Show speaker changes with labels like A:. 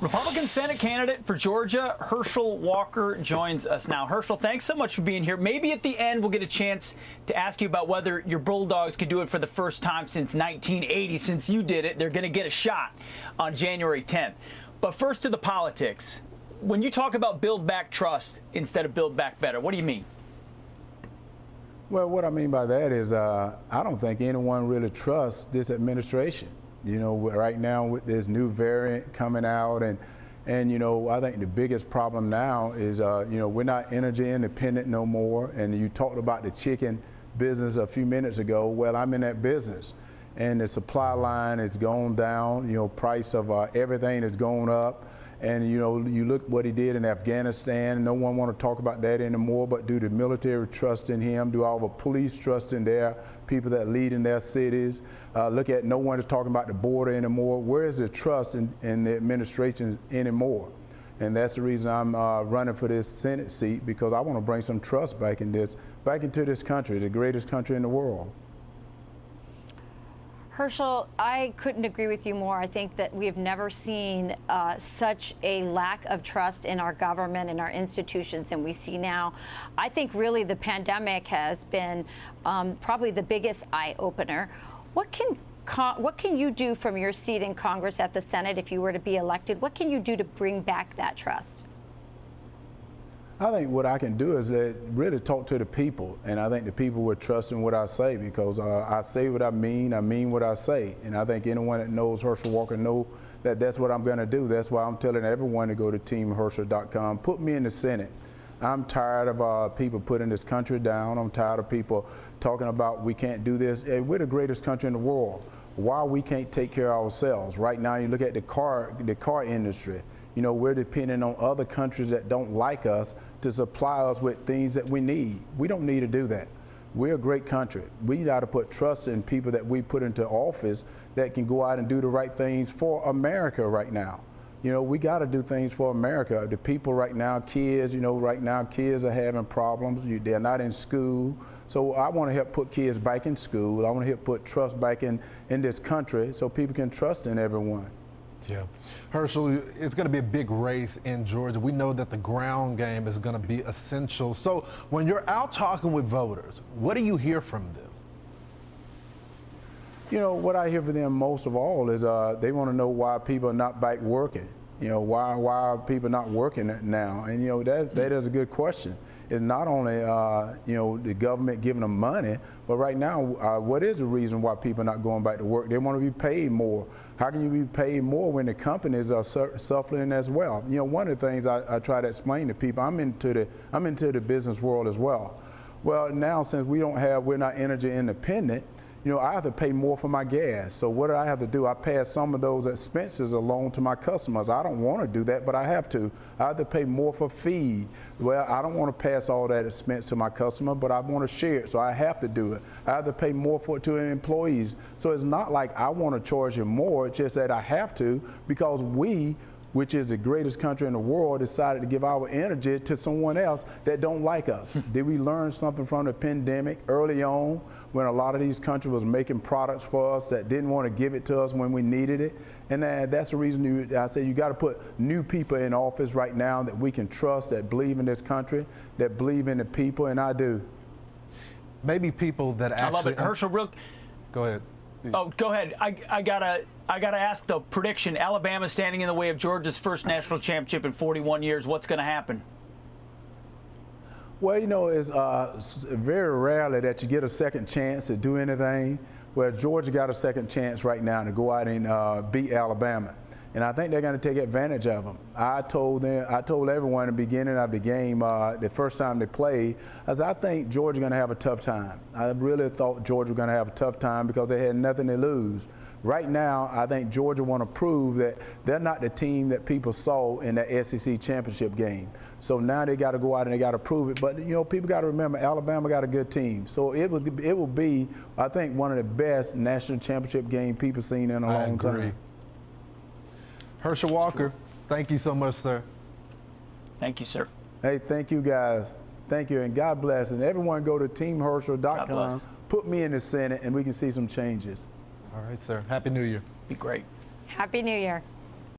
A: Republican Senate candidate for Georgia, Herschel Walker, joins us now. Herschel, thanks so much for being here. Maybe at the end we'll get a chance to ask you about whether your Bulldogs could do it for the first time since 1980. Since you did it, they're going to get a shot on January 10th. But first to the politics. When you talk about build back trust instead of build back better, what do you mean?
B: Well, what I mean by that is I don't think anyone really trusts this administration. You know, right now with this new variant coming out and you know, I think the biggest problem now is, you know, we're not energy independent no more. And you talked about the chicken business a few minutes ago. Well, I'm in that business. And the supply line has gone down. You know, price of everything has gone up. And, you know, you look what he did in Afghanistan. No one want to talk about that anymore, but do the military trust in him? Do all the police trust in their people that lead in their cities? Look at no one is talking about the border anymore. Where is the trust in the administration anymore? And that's the reason I'm running for this Senate seat, because I want to bring some trust back into this country, the greatest country in the world.
C: Herschel, I couldn't agree with you more. I think that we have never seen such a lack of trust in our government and our institutions than we see now. I think really the pandemic has been probably the biggest eye-opener. What can you do from your seat in Congress at the Senate if you were to be elected? What can you do to bring back that trust?
B: I think what I can do is really talk to the people, and I think the people will trust in what I say, because I say what I mean what I say, and I think anyone that knows Herschel Walker know that that's what I'm going to do. That's why I'm telling everyone to go to teamherschel.com. Put me in the Senate. I'm tired of people putting this country down. I'm tired of people talking about we can't do this. Hey, we're the greatest country in the world. Why we can't take care of ourselves? Right now, you look at the car industry. You know, we're depending on other countries that don't like us to supply us with things that we need. We don't need to do that. We're a great country. We got to put trust in people that we put into office that can go out and do the right things for America right now. You know, we got to do things for America. The people right now, kids, you know, right now kids are having problems. They're not in school. So I want to help put kids back in school. I want to help put trust back in this country so people can trust in everyone.
D: Yeah. Herschel, it's going to be a big race in Georgia. We know that the ground game is going to be essential. So when you're out talking with voters, what do you hear from them?
B: You know, what I hear from them most of all is they want to know why people are not back working. You know, why are people not working now? And, you know, that is a good question. It's not only, you know, the government giving them money, but right now, what is the reason why people are not going back to work? They want to be paid more. How can you be paid more when the companies are suffering as well? You know, one of the things I try to explain to people, I'm into the business world as well. Well, now since we're not energy independent, you know, I have to pay more for my gas. So what do I have to do? I pass some of those expenses along to my customers. I don't want to do that, but I have to. I have to pay more for feed. Well, I don't want to pass all that expense to my customer, but I want to share it, so I have to do it. I have to pay more for it to employees. So it's not like I want to charge them more, it's just that I have to, because we, which is the greatest country in the world, decided to give our energy to someone else that don't like us. Did we learn something from the pandemic early on, when a lot of these countries was making products for us that didn't want to give it to us when we needed it? And that's the reason I say you got to put new people in office right now that we can trust, that believe in this country, that believe in the people, and I do.
D: Maybe people that actually...
A: I love it. Herschel,
D: Go ahead.
A: Oh, go ahead. I gotta ask the prediction. Alabama standing in the way of Georgia's first national championship in 41 years. What's going to happen?
B: Well, you know, it's very rarely that you get a second chance to do anything. Well, Georgia got a second chance right now to go out and beat Alabama. And I think they're going to take advantage of them. I told everyone at the beginning of the game, the first time they played, I think Georgia's going to have a tough time. I really thought Georgia was going to have a tough time because they had nothing to lose. Right now, I think Georgia want to prove that they're not the team that people saw in that SEC championship game. So now they got to go out and they got to prove it. But, you know, people got to remember Alabama got a good team. So it will be, I think, one of the best national championship game people seen in a long time.
D: Herschel Walker, thank you so much, sir.
A: Thank you, sir.
B: Hey, thank you, guys. Thank you, and God bless. And everyone go to teamherschel.com, put me in the Senate, and we can see some changes.
D: All right, sir. Happy New Year.
A: Be great.
C: Happy New Year.